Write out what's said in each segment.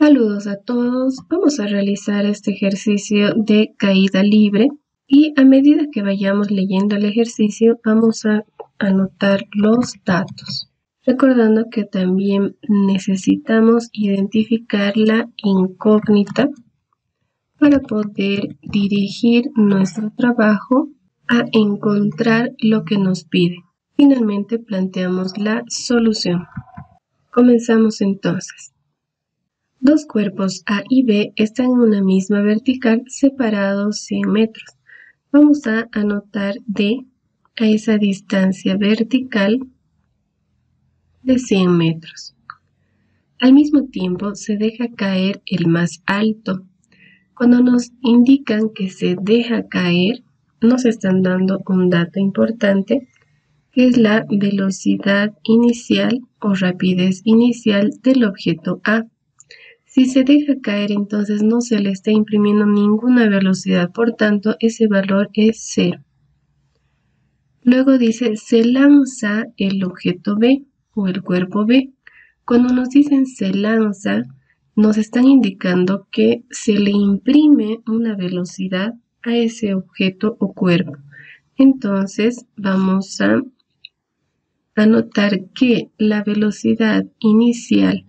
Saludos a todos. Vamos a realizar este ejercicio de caída libre y a medida que vayamos leyendo el ejercicio vamos a anotar los datos. Recordando que también necesitamos identificar la incógnita para poder dirigir nuestro trabajo a encontrar lo que nos pide. Finalmente planteamos la solución. Comenzamos entonces. Dos cuerpos A y B están en una misma vertical separados 100 metros. Vamos a anotar D a esa distancia vertical de 100 metros. Al mismo tiempo se deja caer el más alto. Cuando nos indican que se deja caer, nos están dando un dato importante, que es la velocidad inicial o rapidez inicial del objeto A. Si se deja caer, entonces no se le está imprimiendo ninguna velocidad, por tanto, ese valor es 0. Luego dice, se lanza el objeto B o el cuerpo B. Cuando nos dicen se lanza, nos están indicando que se le imprime una velocidad a ese objeto o cuerpo. Entonces, vamos a anotar que la velocidad inicial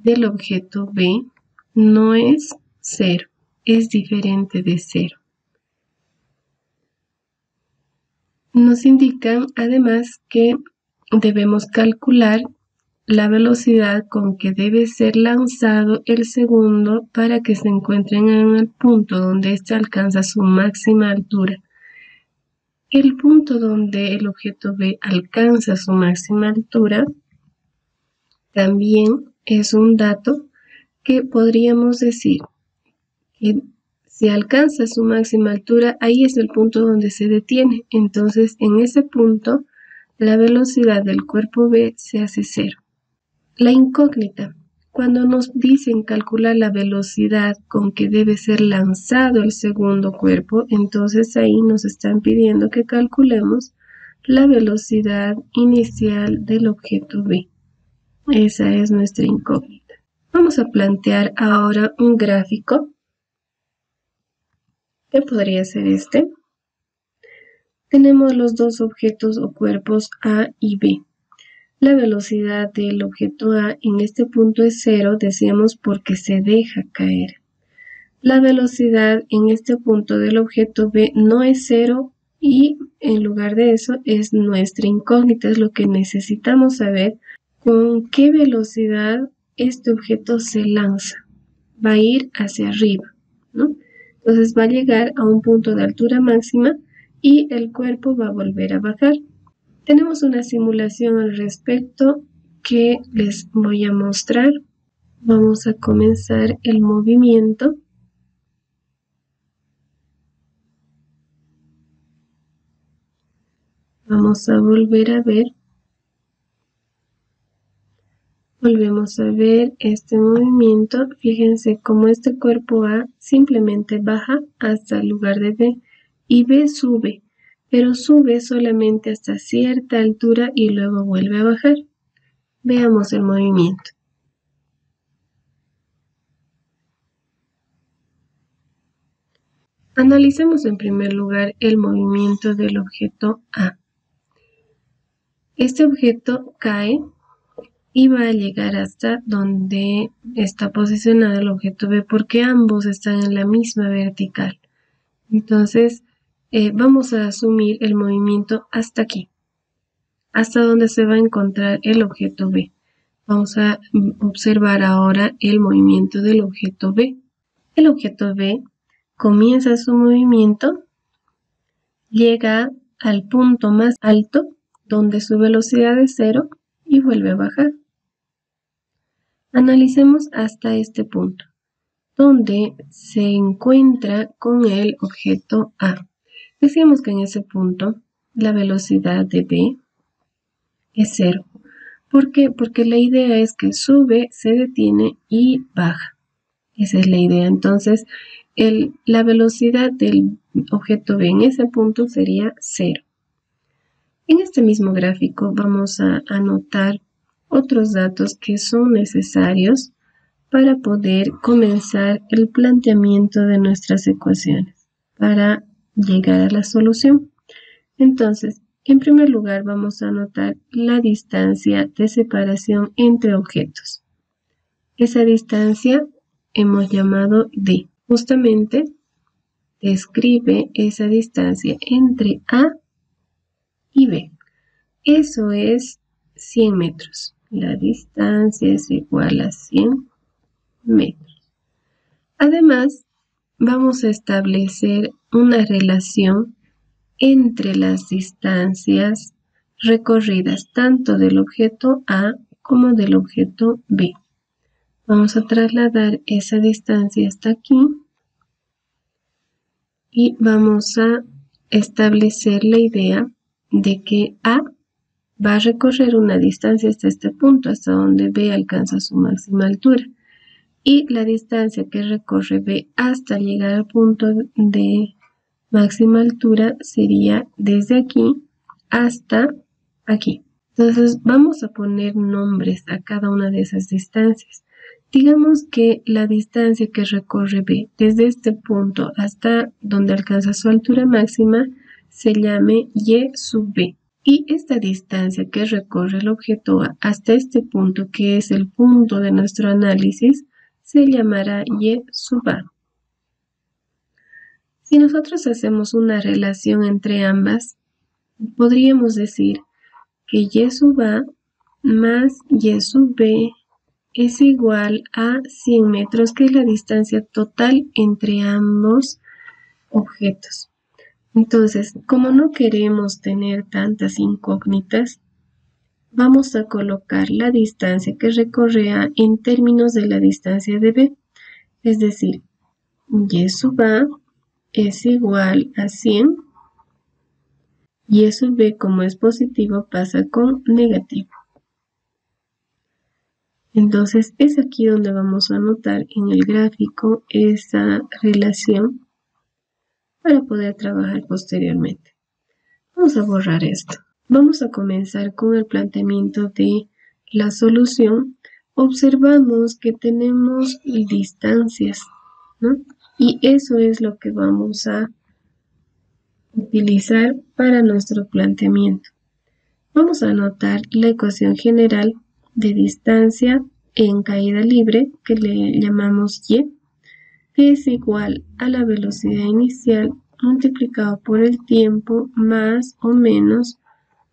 del objeto B no es 0, es diferente de 0. Nos indican además que debemos calcular la velocidad con que debe ser lanzado el segundo para que se encuentren en el punto donde éste alcanza su máxima altura. El punto donde el objeto B alcanza su máxima altura también es un dato que podríamos decir que si alcanza su máxima altura, ahí es el punto donde se detiene. Entonces, en ese punto, la velocidad del cuerpo B se hace 0. La incógnita. Cuando nos dicen calcular la velocidad con que debe ser lanzado el segundo cuerpo, entonces ahí nos están pidiendo que calculemos la velocidad inicial del objeto B. Esa es nuestra incógnita. Vamos a plantear ahora un gráfico, que podría ser este. Tenemos los dos objetos o cuerpos A y B. La velocidad del objeto A en este punto es 0, decíamos porque se deja caer. La velocidad en este punto del objeto B no es 0 y en lugar de eso es nuestra incógnita, es lo que necesitamos saber con qué velocidad este objeto se lanza. Va a ir hacia arriba, ¿no? Entonces va a llegar a un punto de altura máxima y el cuerpo va a volver a bajar. Tenemos una simulación al respecto que les voy a mostrar. Vamos a comenzar el movimiento. Vamos a volver a ver. Volvemos a ver este movimiento. Fíjense cómo este cuerpo A simplemente baja hasta el lugar de B y B sube, pero sube solamente hasta cierta altura y luego vuelve a bajar. Veamos el movimiento. Analicemos en primer lugar el movimiento del objeto A. Este objeto cae y va a llegar hasta donde está posicionado el objeto B porque ambos están en la misma vertical. Entonces, vamos a asumir el movimiento hasta aquí, hasta donde se va a encontrar el objeto B. Vamos a observar ahora el movimiento del objeto B. El objeto B comienza su movimiento, llega al punto más alto, donde su velocidad es 0 y vuelve a bajar. Analicemos hasta este punto, donde se encuentra con el objeto A. Decimos que en ese punto la velocidad de B es 0. ¿Por qué? Porque la idea es que sube, se detiene y baja. Esa es la idea. Entonces, la velocidad del objeto B en ese punto sería 0. En este mismo gráfico vamos a anotar otros datos que son necesarios para poder comenzar el planteamiento de nuestras ecuaciones, para llegar a la solución. Entonces, en primer lugar vamos a anotar la distancia de separación entre objetos. Esa distancia hemos llamado D. Justamente describe esa distancia entre A y B. Eso es 100 metros. La distancia es igual a 100 metros. Además, vamos a establecer una relación entre las distancias recorridas tanto del objeto A como del objeto B. Vamos a trasladar esa distancia hasta aquí y vamos a establecer la idea de que A va a recorrer una distancia hasta este punto, hasta donde B alcanza su máxima altura. Y la distancia que recorre B hasta llegar al punto de máxima altura sería desde aquí hasta aquí. Entonces vamos a poner nombres a cada una de esas distancias. Digamos que la distancia que recorre B desde este punto hasta donde alcanza su altura máxima se llame Y sub B. Y esta distancia que recorre el objeto A hasta este punto, que es el punto de nuestro análisis, se llamará Y sub A. Si nosotros hacemos una relación entre ambas, podríamos decir que Y sub A más Y sub B es igual a 100 metros, que es la distancia total entre ambos objetos. Entonces, como no queremos tener tantas incógnitas, vamos a colocar la distancia que recorre A en términos de la distancia de B. Es decir, Y sub A es igual a 100. Y sub B, como es positivo, pasa con negativo. Entonces es aquí donde vamos a anotar en el gráfico esa relación para poder trabajar posteriormente. Vamos a borrar esto. Vamos a comenzar con el planteamiento de la solución. Observamos que tenemos distancias, ¿no? Y eso es lo que vamos a utilizar para nuestro planteamiento. Vamos a anotar la ecuación general de distancia en caída libre, que le llamamos Y, que es igual a la velocidad inicial multiplicado por el tiempo más o menos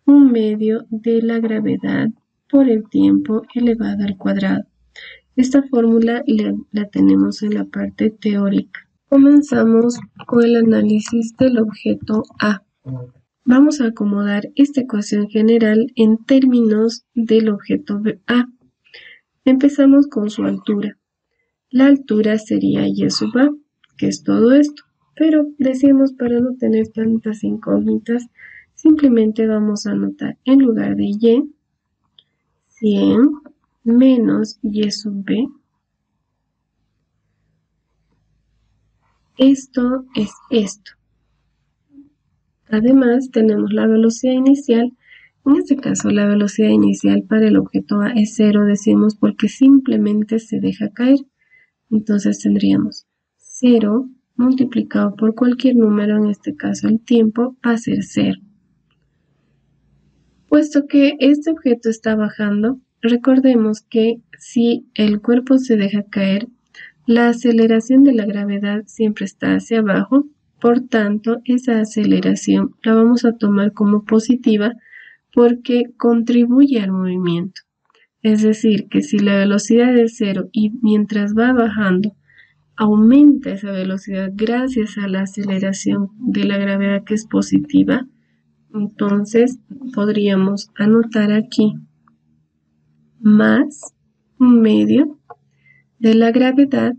1/2 de la gravedad por el tiempo elevado al cuadrado. Esta fórmula la tenemos en la parte teórica. Comenzamos con el análisis del objeto A. Vamos a acomodar esta ecuación general en términos del objeto A. Empezamos con su altura. La altura sería Y sub A, que es todo esto. Pero decimos, para no tener tantas incógnitas, simplemente vamos a anotar en lugar de Y, 100 menos Y sub B. Esto es esto. Además, tenemos la velocidad inicial. En este caso, la velocidad inicial para el objeto A es 0, decimos, porque simplemente se deja caer. Entonces tendríamos 0 multiplicado por cualquier número, en este caso el tiempo, va a ser 0. Puesto que este objeto está bajando, recordemos que si el cuerpo se deja caer, la aceleración de la gravedad siempre está hacia abajo. Por tanto, esa aceleración la vamos a tomar como positiva porque contribuye al movimiento. Es decir, que si la velocidad es 0 y mientras va bajando aumenta esa velocidad gracias a la aceleración de la gravedad, que es positiva, entonces podríamos anotar aquí más 1/2 de la gravedad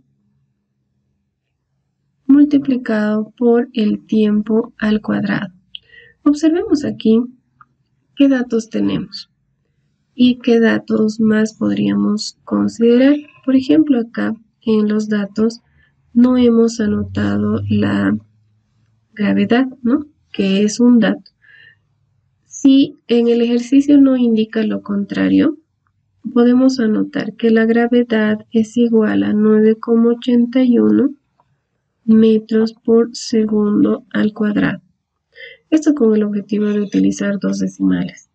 multiplicado por el tiempo al cuadrado. Observemos aquí qué datos tenemos y qué datos más podríamos considerar. Por ejemplo, acá en los datos no hemos anotado la gravedad, ¿no? Que es un dato. Si en el ejercicio no indica lo contrario, podemos anotar que la gravedad es igual a 9,81 metros por segundo al cuadrado. Esto con el objetivo de utilizar dos decimales.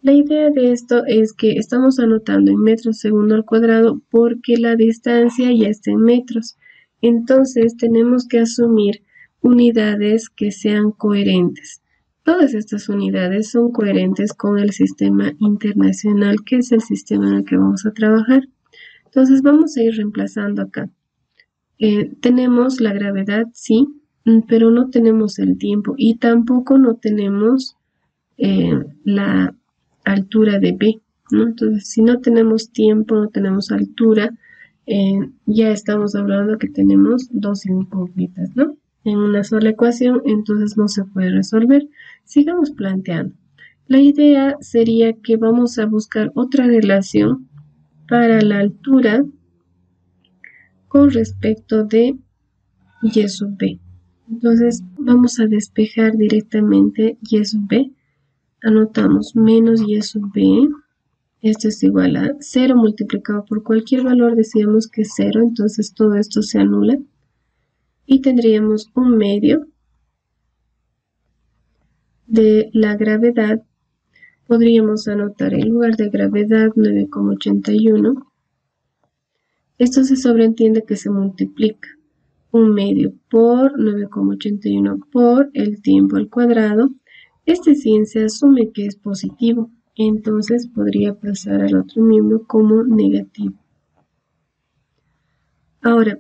La idea de esto es que estamos anotando en metros segundo al cuadrado porque la distancia ya está en metros. Entonces tenemos que asumir unidades que sean coherentes. Todas estas unidades son coherentes con el sistema internacional, que es el sistema en el que vamos a trabajar. Entonces vamos a ir reemplazando acá. Tenemos la gravedad, sí, pero no tenemos el tiempo y tampoco no tenemos la altura de B, ¿no? Entonces, si no tenemos tiempo, no tenemos altura, ya estamos hablando que tenemos dos incógnitas, ¿no? En una sola ecuación, entonces no se puede resolver. Sigamos planteando. La idea sería que vamos a buscar otra relación para la altura con respecto de y sub b. Entonces vamos a despejar directamente y sub b. Anotamos menos y sub b. Esto es igual a 0 multiplicado por cualquier valor. Decíamos que es 0, entonces todo esto se anula. Y tendríamos un medio de la gravedad. Podríamos anotar en lugar de gravedad 9,81. Esto se sobreentiende que se multiplica un medio por 9,81 por el tiempo al cuadrado. Este sí se asume que es positivo, entonces podría pasar al otro miembro como negativo. Ahora,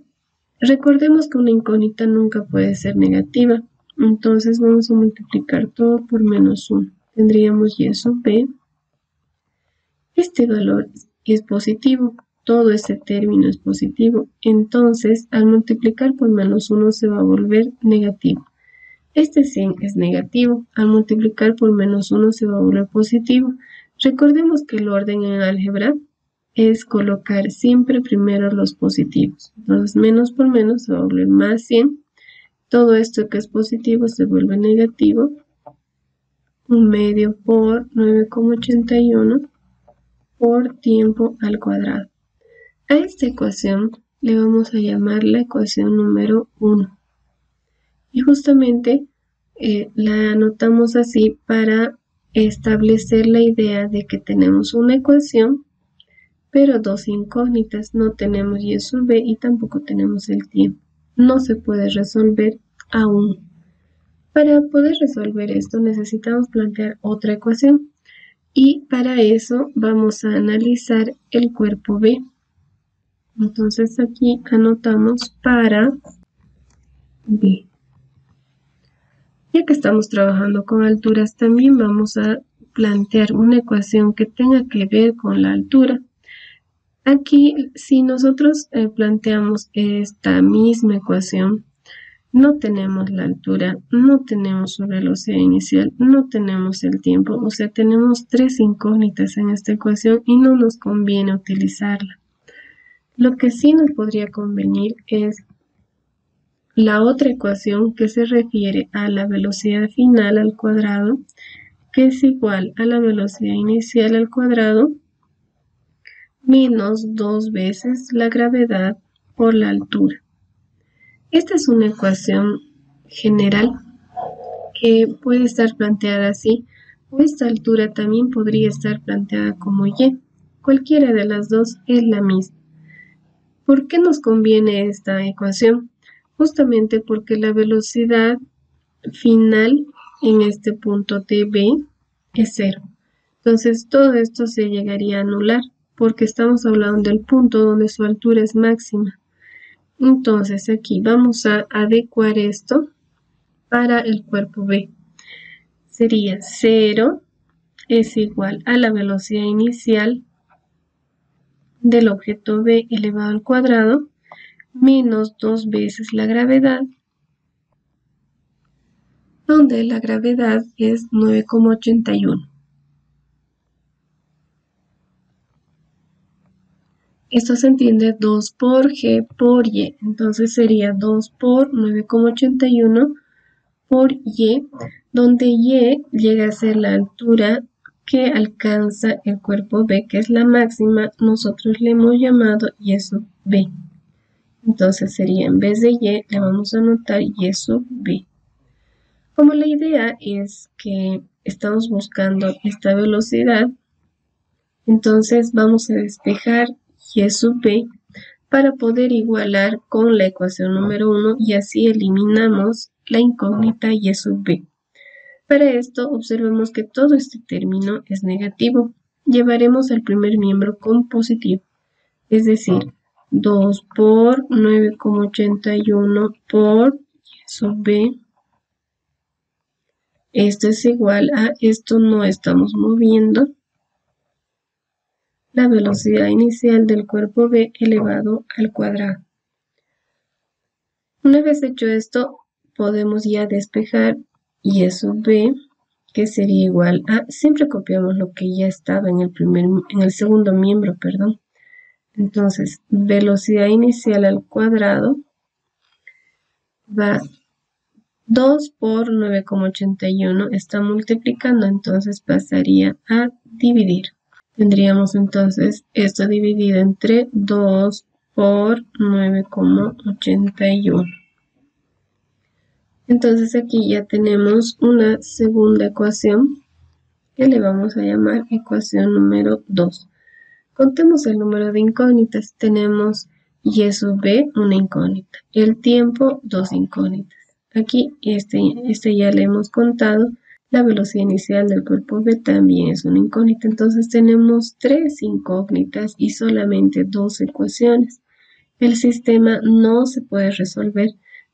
recordemos que una incógnita nunca puede ser negativa, entonces vamos a multiplicar todo por menos 1. Tendríamos y sub b. Este valor es positivo. Todo este término es positivo, entonces al multiplicar por menos 1 se va a volver negativo. Este 100 es negativo, al multiplicar por menos 1 se va a volver positivo. Recordemos que el orden en álgebra es colocar siempre primero los positivos. Entonces menos por menos se va a volver más 100. Todo esto que es positivo se vuelve negativo. Un medio por 9,81 por tiempo al cuadrado. A esta ecuación le vamos a llamar la ecuación número 1. Y justamente la anotamos así para establecer la idea de que tenemos una ecuación, pero dos incógnitas. No tenemos y sub b y tampoco tenemos el tiempo. No se puede resolver aún. Para poder resolver esto necesitamos plantear otra ecuación. Y para eso vamos a analizar el cuerpo B. Entonces aquí anotamos para B. Ya que estamos trabajando con alturas, también vamos a plantear una ecuación que tenga que ver con la altura. Aquí, si nosotros planteamos esta misma ecuación, no tenemos la altura, no tenemos su velocidad inicial, no tenemos el tiempo, o sea, tenemos tres incógnitas en esta ecuación y no nos conviene utilizarla. Lo que sí nos podría convenir es la otra ecuación que se refiere a la velocidad final al cuadrado, que es igual a la velocidad inicial al cuadrado menos 2 veces la gravedad por la altura. Esta es una ecuación general que puede estar planteada así, o esta altura también podría estar planteada como y. Cualquiera de las dos es la misma. ¿Por qué nos conviene esta ecuación? Justamente porque la velocidad final en este punto de B es 0. Entonces todo esto se llegaría a anular porque estamos hablando del punto donde su altura es máxima. Entonces aquí vamos a adecuar esto para el cuerpo B. Sería 0 es igual a la velocidad inicial del objeto B elevado al cuadrado menos 2 veces la gravedad, donde la gravedad es 9,81. Esto se entiende 2 por G por Y, entonces sería 2 por 9,81 por Y, donde Y llega a ser la altura que alcanza el cuerpo B, que es la máxima, nosotros le hemos llamado Y sub B. Entonces sería, en vez de Y, le vamos a anotar Y sub B. Como la idea es que estamos buscando esta velocidad, entonces vamos a despejar Y sub B para poder igualar con la ecuación número 1 y así eliminamos la incógnita Y sub B. Para esto, observemos que todo este término es negativo. Llevaremos al primer miembro con positivo, es decir, 2 por 9,81 por Y sub B. Esto es igual a, esto no estamos moviendo, la velocidad inicial del cuerpo B elevado al cuadrado. Una vez hecho esto, podemos ya despejar Y sub B, que sería igual a, siempre copiamos lo que ya estaba en el segundo miembro, perdón. Entonces, velocidad inicial al cuadrado va 2 por 9,81, está multiplicando, entonces pasaría a dividir. Tendríamos entonces esto dividido entre 2 por 9,81. Entonces aquí ya tenemos una segunda ecuación que le vamos a llamar ecuación número 2. Contemos el número de incógnitas. Tenemos Y sub B, una incógnita. El tiempo, dos incógnitas. Aquí, este ya le hemos contado. La velocidad inicial del cuerpo B también es una incógnita. Entonces tenemos 3 incógnitas y solamente 2 ecuaciones. El sistema no se puede resolver.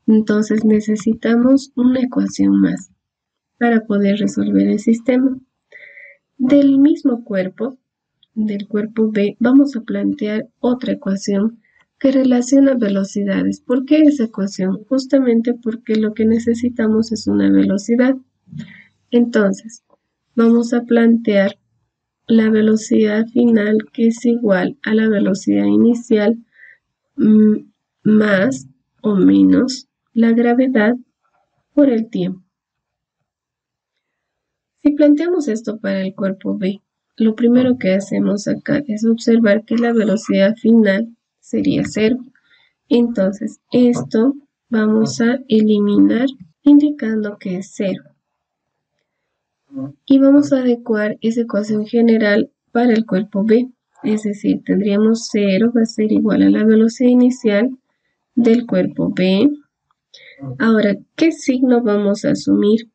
Entonces necesitamos una ecuación más para poder resolver el sistema. Del mismo cuerpo, del cuerpo B, vamos a plantear otra ecuación que relaciona velocidades. ¿Por qué esa ecuación? Justamente porque lo que necesitamos es una velocidad. Entonces, vamos a plantear la velocidad final, que es igual a la velocidad inicial más o menos la gravedad por el tiempo. Si planteamos esto para el cuerpo B, lo primero que hacemos acá es observar que la velocidad final sería 0. Entonces, esto vamos a eliminar indicando que es 0. Y vamos a adecuar esa ecuación general para el cuerpo B. Es decir, tendríamos 0 va a ser igual a la velocidad inicial del cuerpo B. Ahora, ¿qué signo vamos a asumir?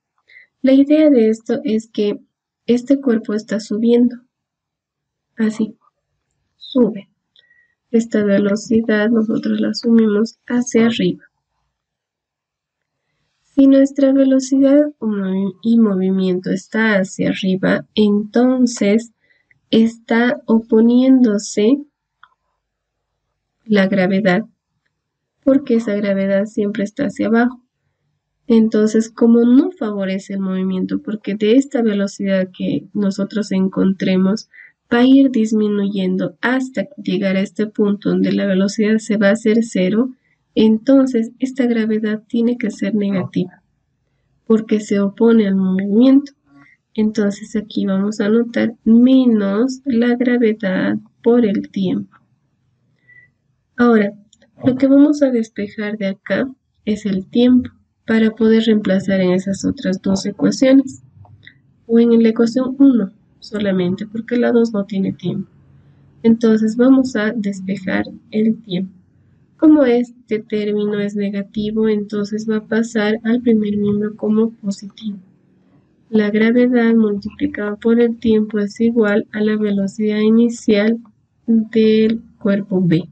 La idea de esto es que este cuerpo está subiendo. Así, sube. Esta velocidad nosotros la asumimos hacia arriba. Si nuestra velocidad y movimiento está hacia arriba, entonces está oponiéndose la gravedad, porque esa gravedad siempre está hacia abajo. Entonces, como no favorece el movimiento, porque de esta velocidad que nosotros encontremos, va a ir disminuyendo hasta llegar a este punto donde la velocidad se va a hacer 0, entonces esta gravedad tiene que ser negativa, porque se opone al movimiento. Entonces aquí vamos a anotar menos la gravedad por el tiempo. Ahora, lo que vamos a despejar de acá es el tiempo, para poder reemplazar en esas otras dos ecuaciones, o en la ecuación 1 solamente, porque la 2 no tiene tiempo. Entonces vamos a despejar el tiempo. Como este término es negativo, entonces va a pasar al primer miembro como positivo. La gravedad multiplicada por el tiempo es igual a la velocidad inicial del cuerpo B.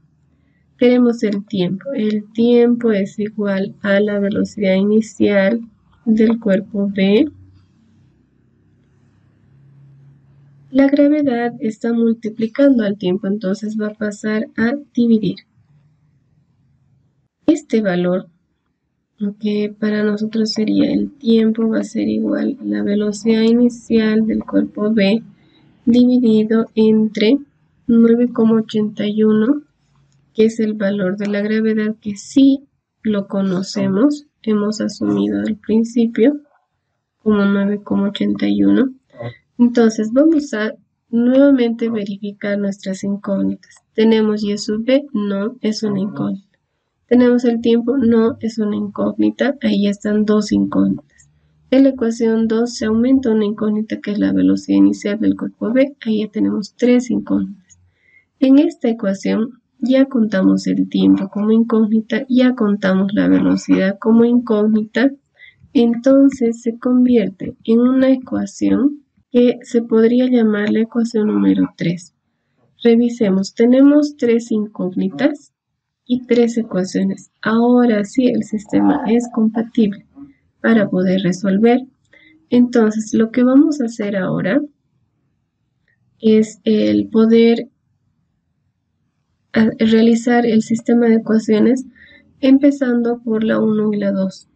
Queremos el tiempo. El tiempo es igual a la velocidad inicial del cuerpo B. La gravedad está multiplicando al tiempo, entonces va a pasar a dividir. Este valor, que para nosotros sería el tiempo, va a ser igual a la velocidad inicial del cuerpo B dividido entre 9,81, que es el valor de la gravedad que sí lo conocemos, hemos asumido al principio como 9,81. Entonces vamos a nuevamente verificar nuestras incógnitas. ¿Tenemos y sub b? No, es una incógnita. ¿Tenemos el tiempo? No, es una incógnita. Ahí están dos incógnitas. En la ecuación 2 se aumenta una incógnita que es la velocidad inicial del cuerpo B. Ahí ya tenemos tres incógnitas. En esta ecuación ya contamos el tiempo como incógnita, ya contamos la velocidad como incógnita. Entonces se convierte en una ecuación que se podría llamar la ecuación número 3. Revisemos, tenemos tres incógnitas y tres ecuaciones. Ahora sí el sistema es compatible para poder resolver. Entonces lo que vamos a hacer ahora es el poder realizar el sistema de ecuaciones empezando por la 1 y la 2.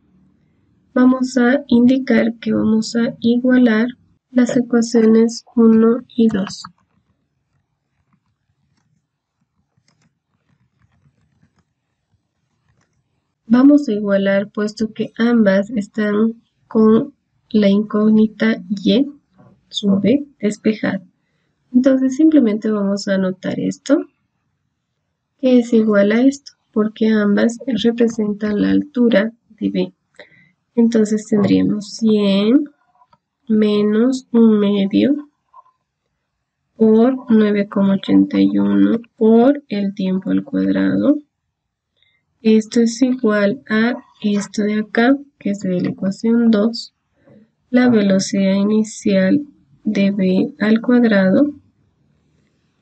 Vamos a indicar que vamos a igualar las ecuaciones 1 y 2. Vamos a igualar puesto que ambas están con la incógnita y sub b despejada. Entonces simplemente vamos a anotar esto, que es igual a esto, porque ambas representan la altura de b. Entonces tendríamos 100 menos 1/2 por 9,81 por el tiempo al cuadrado. Esto es igual a esto de acá, que es de la ecuación 2, la velocidad inicial de b al cuadrado.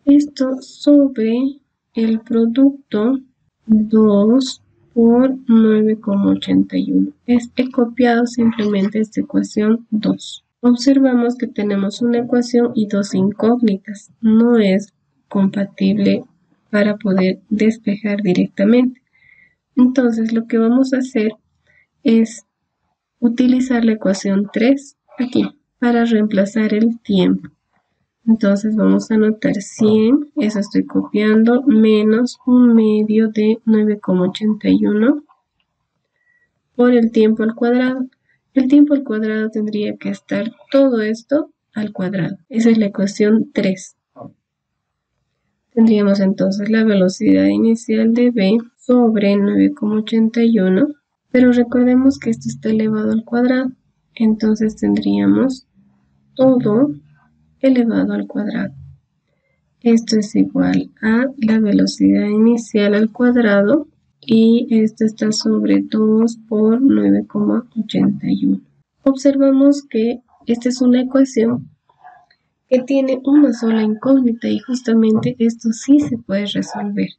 Esto sobre el producto 2 por 9,81. He copiado simplemente esta ecuación 2. Observamos que tenemos una ecuación y dos incógnitas. No es compatible para poder despejar directamente. Entonces lo que vamos a hacer es utilizar la ecuación 3 aquí para reemplazar el tiempo. Entonces vamos a anotar 100, eso estoy copiando, menos 1/2 de 9,81 por el tiempo al cuadrado. El tiempo al cuadrado tendría que estar todo esto al cuadrado. Esa es la ecuación 3. Tendríamos entonces la velocidad inicial de b sobre 9,81, pero recordemos que esto está elevado al cuadrado. Entonces tendríamos todo elevado al cuadrado. Esto es igual a la velocidad inicial al cuadrado y esto está sobre 2 por 9,81. Observamos que esta es una ecuación que tiene una sola incógnita y justamente esto sí se puede resolver.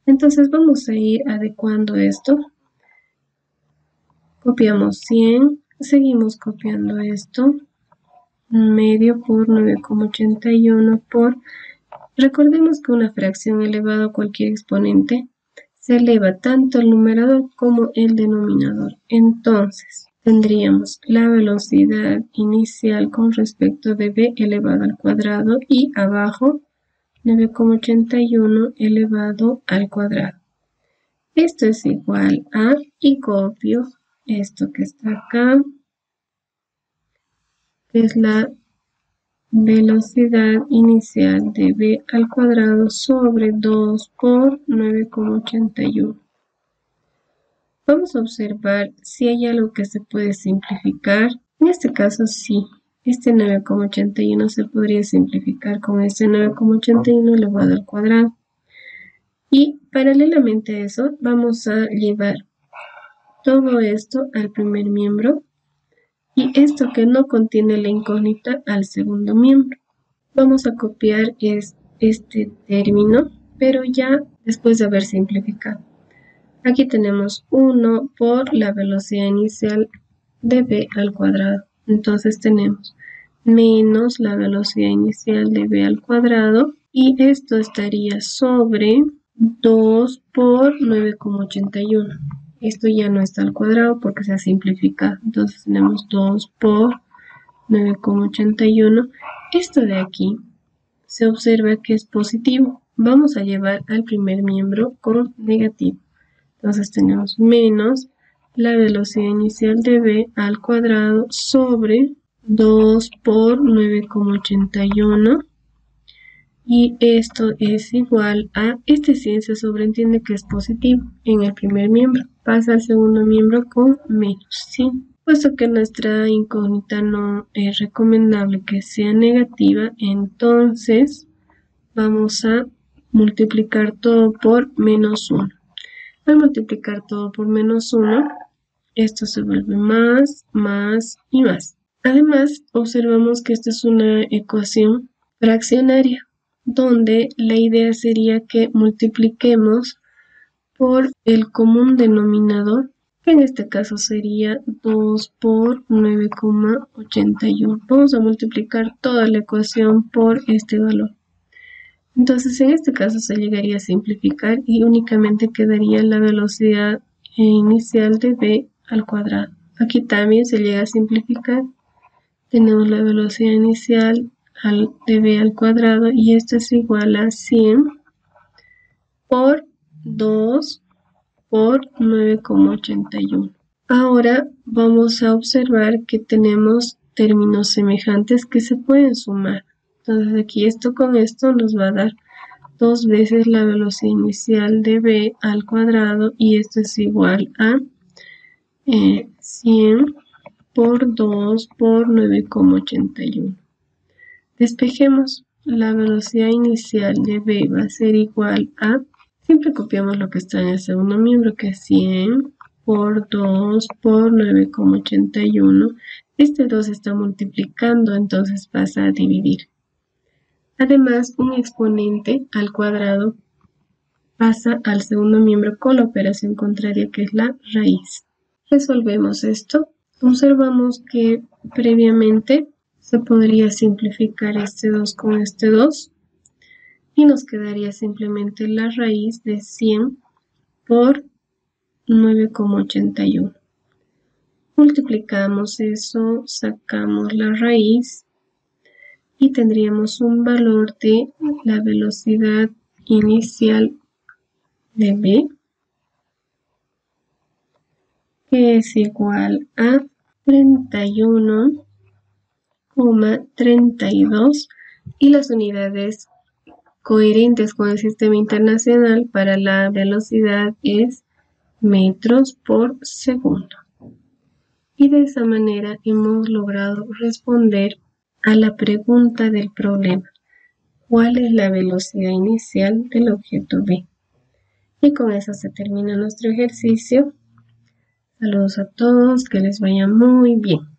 Entonces vamos a ir adecuando esto. Copiamos 100, seguimos copiando esto, 1/2 por 9,81 por... Recordemos que una fracción elevada a cualquier exponente se eleva tanto el numerador como el denominador. Entonces tendríamos la velocidad inicial con respecto de b elevado al cuadrado y abajo 9,81 elevado al cuadrado. Esto es igual a, y copio esto que está acá, que es la velocidad inicial de b al cuadrado sobre 2 por 9,81. Vamos a observar si hay algo que se puede simplificar. En este caso sí, este 9,81 se podría simplificar con este 9,81 elevado al cuadrado. Y paralelamente a eso vamos a llevar todo esto al primer miembro y esto que no contiene la incógnita al segundo miembro. Vamos a copiar este término, pero ya después de haber simplificado. Aquí tenemos 1 por la velocidad inicial de b al cuadrado. Entonces tenemos menos la velocidad inicial de b al cuadrado y esto estaría sobre 2 por 9,81. Esto ya no está al cuadrado porque se ha simplificado. Entonces tenemos 2 por 9,81. Esto de aquí se observa que es positivo. Vamos a llevar al primer miembro con negativo. Entonces tenemos menos la velocidad inicial de b al cuadrado sobre 2 por 9,81 y esto es igual a, este 100 se sobreentiende que es positivo en el primer miembro, pasa al segundo miembro con menos 100. Puesto que nuestra incógnita no es recomendable que sea negativa, entonces vamos a multiplicar todo por menos 1. Al multiplicar todo por menos 1, esto se vuelve más, más y más. Además, observamos que esta es una ecuación fraccionaria, donde la idea sería que multipliquemos por el común denominador, que en este caso sería 2 por 9,81. Vamos a multiplicar toda la ecuación por este valor. Entonces, en este caso se llegaría a simplificar y únicamente quedaría la velocidad inicial de v al cuadrado. Aquí también se llega a simplificar. Tenemos la velocidad inicial de v al cuadrado y esto es igual a 100 por 2 por 9,81. Ahora vamos a observar que tenemos términos semejantes que se pueden sumar. Entonces aquí esto con esto nos va a dar 2 veces la velocidad inicial de v al cuadrado y esto es igual a 100 por 2 por 9,81. Despejemos, la velocidad inicial de v va a ser igual a, siempre copiamos lo que está en el segundo miembro, que es 100 por 2 por 9,81. Este 2 está multiplicando, entonces pasa a dividir. Además, un exponente al cuadrado pasa al segundo miembro con la operación contraria, que es la raíz. Resolvemos esto. Observamos que previamente se podría simplificar este 2 con este 2 y nos quedaría simplemente la raíz de 100 por 9,81. Multiplicamos eso, sacamos la raíz y tendríamos un valor de la velocidad inicial de v, que es igual a 31,32 y las unidades coherentes con el sistema internacional para la velocidad es metros por segundo. Y de esa manera hemos logrado responder a la pregunta del problema: ¿cuál es la velocidad inicial del objeto B? Y con eso se termina nuestro ejercicio. Saludos a todos, que les vaya muy bien.